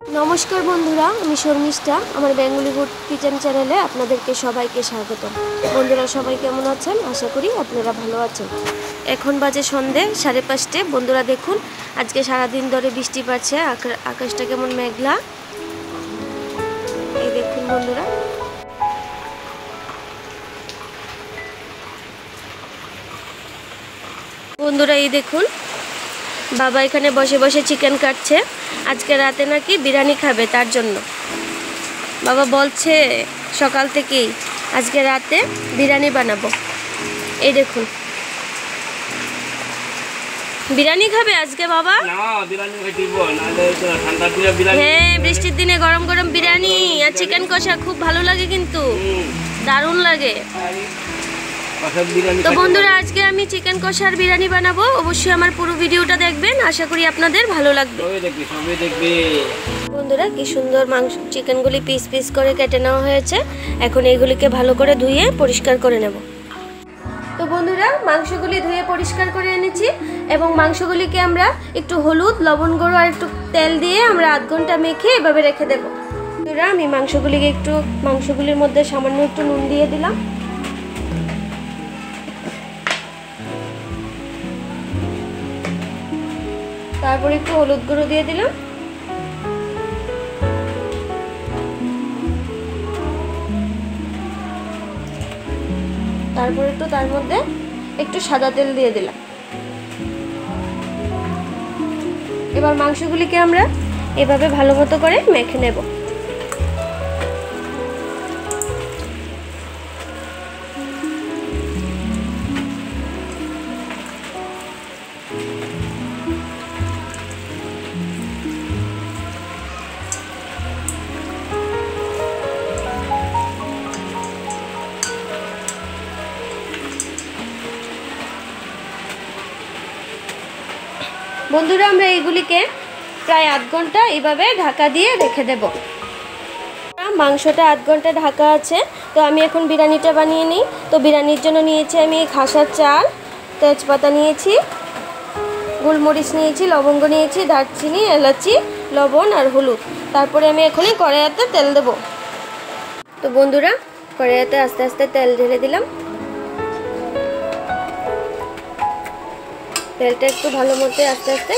নমস্কার বন্ধুরা, আমি শর্মিষ্ঠা। আমার বেঙ্গলি ফুড কিচেন চ্যানেলে আপনাদেরকে সবাইকে স্বাগত। বন্ধুরা সবাই কেমন আছেন? আশা করি আপনারা ভালো আছেন। এখন বাজে সন্ধে 5:30। বন্ধুরা দেখুন, আজকে সারাদিন ধরে বৃষ্টি পড়ছে, আকাশটা কেমন মেঘলা। এই দেখুন বন্ধুরা, এই দেখুন বাবা এখানে বসে বসে চিকেন কাটছে। আজকে রাতে নাকি বিরিয়ানি খাবে, তার জন্য বাবা বলছে সকাল থেকেই আজকে রাতে বিরিয়ানি বানাবো। এই দেখুন, বিরিয়ানি খাবে আজকে বাবা। হ্যাঁ, বৃষ্টির দিনে গরম গরম বিরিয়ানি আর চিকেন কষা খুব ভালো লাগে, কিন্তু দারুণ লাগে। তো বন্ধুরা, আজকে আমি চিকেন কষার বিরিয়ানি বানাবো। অবশ্যই আমার পুরো ভিডিওটা দেখবেন, আশা করি আপনাদের ভালো লাগবে। বন্ধুরা, কি সুন্দর মাংস চিকেনগুলি পিস পিস করে কেটে নেওয়া হয়েছে। এখন এইগুলিকে ভালো করে ধুয়ে পরিষ্কার করে নেব। তো বন্ধুরা, মাংসগুলি ধুয়ে পরিষ্কার করে এনেছি এবং মাংসগুলিকে আমরা একটু হলুদ, লবণ গুঁড়ো আর একটু তেল দিয়ে আমরা আধ ঘন্টা মেখে এভাবে রেখে দেব। বন্ধুরা, আমি মাংসগুলির মধ্যে সামান্য একটু নুন দিয়ে দিলাম। তারপর একটু হলুদ গুঁড়ো দিয়ে দিলাম। তারপর তার মধ্যে একটু সাদা তেল দিয়ে দিলাম। এবার মাংসগুলিকে আমরা এভাবে ভালো মতো করে মেখে নেব। বন্ধুরা, আমরা এইগুলিকে প্রায় আধ ঘন্টা এইভাবে ঢাকা দিয়ে রেখে দেব। মাংসটা আধ ঘন্টা ঢাকা আছে। তো আমি এখন বিরিয়ানিটা বানিয়ে নিই। তো বিরিয়ানির জন্য নিয়েছি আমি খাসার চাল, তেজপাতা নিয়েছি, গোলমরিচ নিয়েছি, লবঙ্গ নিয়েছি, দারচিনি, এলাচি, লবণ আর হলুদ। তারপরে আমি এখনই কড়াইতে তেল দেব। তো বন্ধুরা, কড়াইতে আস্তে আস্তে তেল ঢেলে দিলাম। তেলটা একটু ভালো মতো আস্তে আস্তে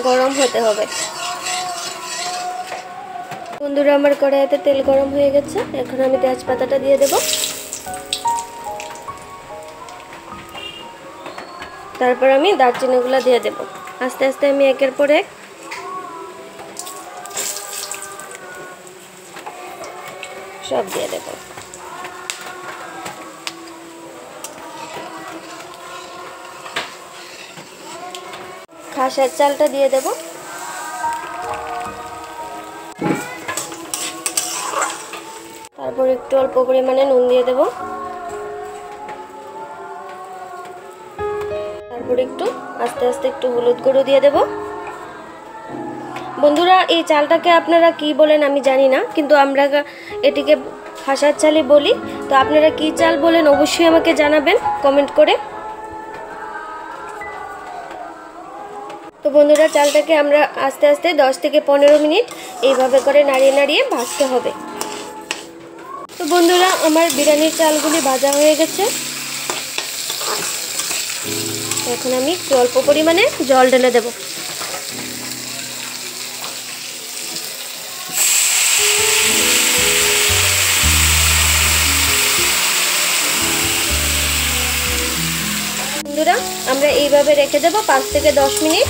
গরম হতে হবে। বন্ধুরা, আমার কড়াইতে তেল গরম হয়ে গেছে। এখন আমি তেজপাতাটা দিয়ে দেব। তারপর আমি দারচিনিগুলো দিয়ে দেব। আস্তে আস্তে আমি একের পর এক সব দিয়ে দেব। খাসার চালটা দিয়ে দেব। তারপর একটু অল্প পরিমাণে নুন দিয়ে দেব। তারপর একটু আস্তে আস্তে একটু হলুদ গুঁড়ো দিয়ে দেব। বন্ধুরা, এই চালটাকে আপনারা কি বলেন আমি জানি না, কিন্তু আমরা এটিকে খাসার চালই বলি। তো আপনারা কি চাল বলেন অবশ্যই আমাকে জানাবেন কমেন্ট করে। তো বন্ধুরা, চালটাকে আমরা আস্তে আস্তে 10 থেকে 15 মিনিট এইভাবে করে নাড়িয়ে নাড়িয়ে ভাজতে হবে। তো বন্ধুরা, আমার বিরিয়ানির চালগুলি ভাজা হয়ে গেছে। এখন আমি একটু অল্প পরিমাণে জল ঢেলে দেব। বন্ধুরা, আমরা এইভাবে রেখে দেব 5 থেকে 10 মিনিট।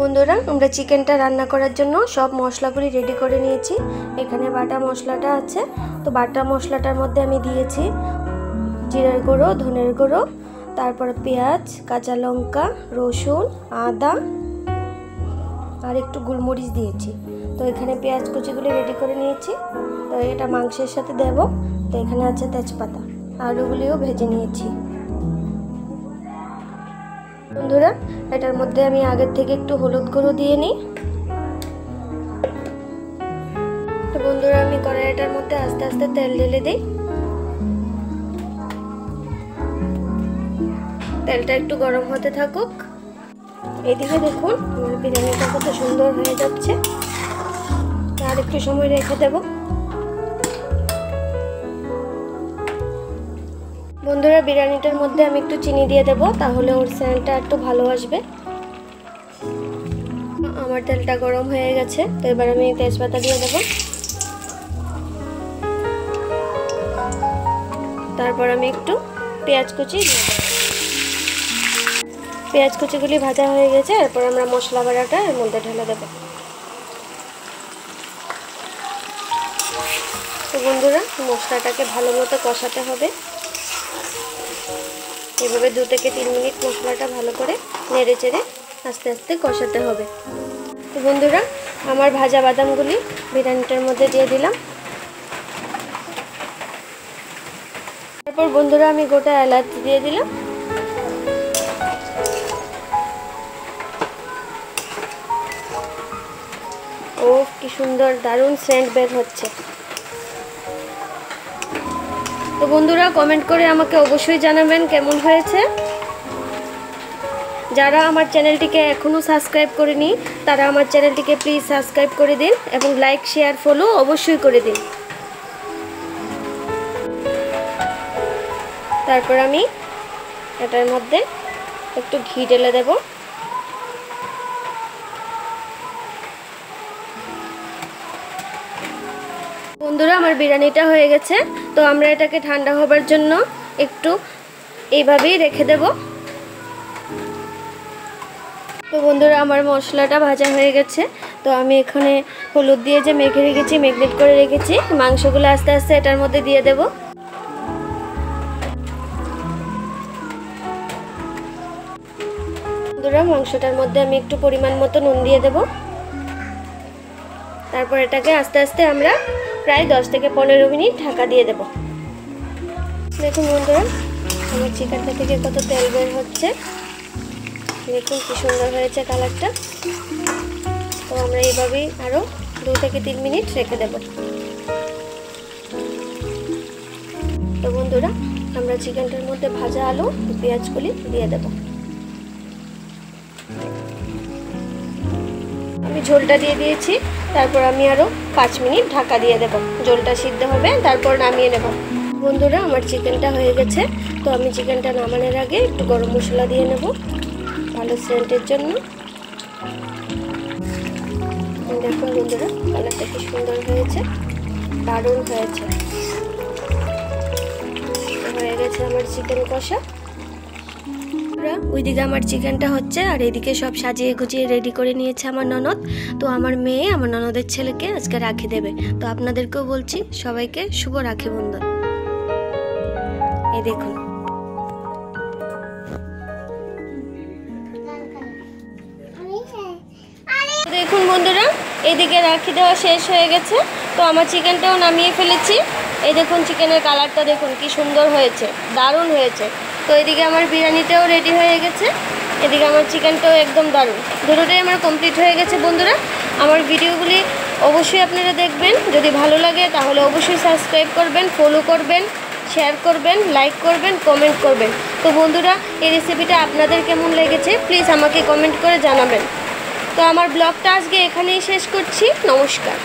বন্ধুরা, আমরা চিকেনটা রান্না করার জন্য সব মশলাগুলি রেডি করে নিয়েছি। এখানে বাটা মশলাটা আছে। তো বাটা মশলাটার মধ্যে আমি দিয়েছি জিরার গুঁড়ো, ধনের গুঁড়ো, তারপর পেঁয়াজ, কাঁচা লঙ্কা, রসুন, আদা আর একটু গোলমরিচ দিয়েছি। তো এখানে পেঁয়াজ কুচিগুলি রেডি করে নিয়েছি। তো এটা মাংসের সাথে দেব। তো এখানে আছে তেজপাতা, আলুগুলিও ভেজে নিয়েছি। বন্ধুরা, এটার মধ্যে আমি আগের থেকে একটু হলুদ গুঁড়ো দিয়ে নিই। তো বন্ধুরা, আমি কড়াইটার মধ্যে আস্তে আস্তে তেল ঢেলে দিই। তেলটা একটু গরম হতে থাকুক। এদিকে দেখুন আমার বিরিয়ানিটা কত সুন্দর হয়ে যাচ্ছে। আর একটু সময় রেখে দেব। বন্ধুরা বিরিয়ানিটার মধ্যে আমি একটু চিনি দিয়ে দেব, তাহলে ওর সেন্টটা একটু ভালো আসবে। আমার তেলটা গরম হয়ে গেছে, তো এবার আমি তেজপাতা দিয়ে দেব। তারপর আমি একটু পেঁয়াজ কুচি দিয়ে দেব। পেঁয়াজ কুচিগুলি ভাজা হয়ে গেছে, এরপর আমরা মশলা বাটাটা এর মধ্যে ঢেলে দেব। তো বন্ধুরা মশলাটাকে ভালো মতো কষাতে হবে। এভাবে 2 থেকে 3 মিনিট মশলাটা ভালো করে নেড়ে চেড়ে আস্তে আস্তে কষাতে হবে। তো বন্ধুরা আমার ভাজা বাদামগুলি বিরিয়ানিটার মধ্যে দিয়ে দিলাম। তারপর বন্ধুরা আমি গোটা এলাচ দিয়ে দিলাম। ও কি সুন্দর দারুণ সেন্ট বের হচ্ছে। তো বন্ধুরা কমেন্ট করে আমাকে অবশ্যই জানাবেন কেমন হয়েছে। যারা আমার চ্যানেলটিকে এখনও সাবস্ক্রাইব করেনি তারা আমার চ্যানেলটিকে প্লিজ সাবস্ক্রাইব করে দিন এবং লাইক শেয়ার ফলো অবশ্যই করে দিন। তারপর আমি এটার মধ্যে একটু ঘি ঢেলে দেব। বন্ধুরা আমার বিরিয়ানিটা হয়ে গেছে, তো আমরা এটাকে ঠান্ডা হবার জন্য একটু এইভাবেই রেখে দেব। তো বন্ধুরা আমার মশলাটা ভাজা হয়ে গেছে, তো আমি এখানে হলুদ দিয়ে যে মেখে রেখেছি, ম্যারিনেট করে রেখেছি মাংসগুলো আস্তে আস্তে এটার মধ্যে দিয়ে দেব। বন্ধুরা মাংসটার মধ্যে আমি একটু পরিমাণ মতো নুন দিয়ে দেব। তারপর এটাকে আস্তে আস্তে আমরা প্রায় 10 থেকে 15 মিনিট ঢাকা দিয়ে দেব। দেখুন বন্ধুরা আমার চিকেনটা থেকে কত তেল বের হচ্ছে, দেখুন কি সুন্দর হয়েছে কালারটা। তো আমরা এইভাবেই আরও 2 থেকে 3 মিনিট রেখে দেব। তো বন্ধুরা আমরা চিকেনটার মধ্যে ভাজা আলু পেঁয়াজগুলি দিয়ে দেব। আমি ঝোলটা দিয়ে দিয়েছি, তারপর আমি আরও 5 মিনিট ঢাকা দিয়ে দেব। ঝোলটা সিদ্ধ হবে, তারপর নামিয়ে নেব। বন্ধুরা আমার চিকেনটা হয়ে গেছে, তো আমি চিকেনটা নামানোর আগে একটু গরম মশলা দিয়ে নেব ভালো সেন্টের জন্য। দেখুন বন্ধুরা কালারটা কি সুন্দর হয়েছে, দারুণ হয়েছে। হয়ে গেছে আমার চিকেন কষা। ওইদিকে আমার চিকেনটা হচ্ছে আর এদিকে সব সাজিয়ে গুছিয়ে রেডি করে নিয়েছে আমার ননদ। তো আমার মেয়ে আমার ননদের ছেলেকে আজকে রাখি দেবে, তো আপনাদেরকেও বলছি সবাইকে শুভ রাখি বন্ধন। এই দেখুন দেখুন বন্ধুরা এদিকে রাখি দেওয়া শেষ হয়ে গেছে, তো আমার চিকেনটাও নামিয়ে ফেলেছি। এই দেখুন চিকেনের কালারটা দেখুন কি সুন্দর হয়েছে, দারুণ হয়েছে। তো এদিকে আমার বিরিয়ানিটাও রেডি হয়ে গেছে, এদিকে আমার চিকেনটাও একদম দারুণ। দুটোটাই আমার কমপ্লিট হয়ে গেছে। বন্ধুরা আমার ভিডিওগুলি অবশ্যই আপনারা দেখবেন, যদি ভালো লাগে তাহলে অবশ্যই সাবস্ক্রাইব করবেন, ফলো করবেন, শেয়ার করবেন, লাইক করবেন, কমেন্ট করবেন। তো বন্ধুরা এই রেসিপিটা আপনাদের কেমন লেগেছে প্লিজ আমাকে কমেন্ট করে জানাবেন। তো আমার ব্লগটা আজকে এখানেই শেষ করছি। নমস্কার।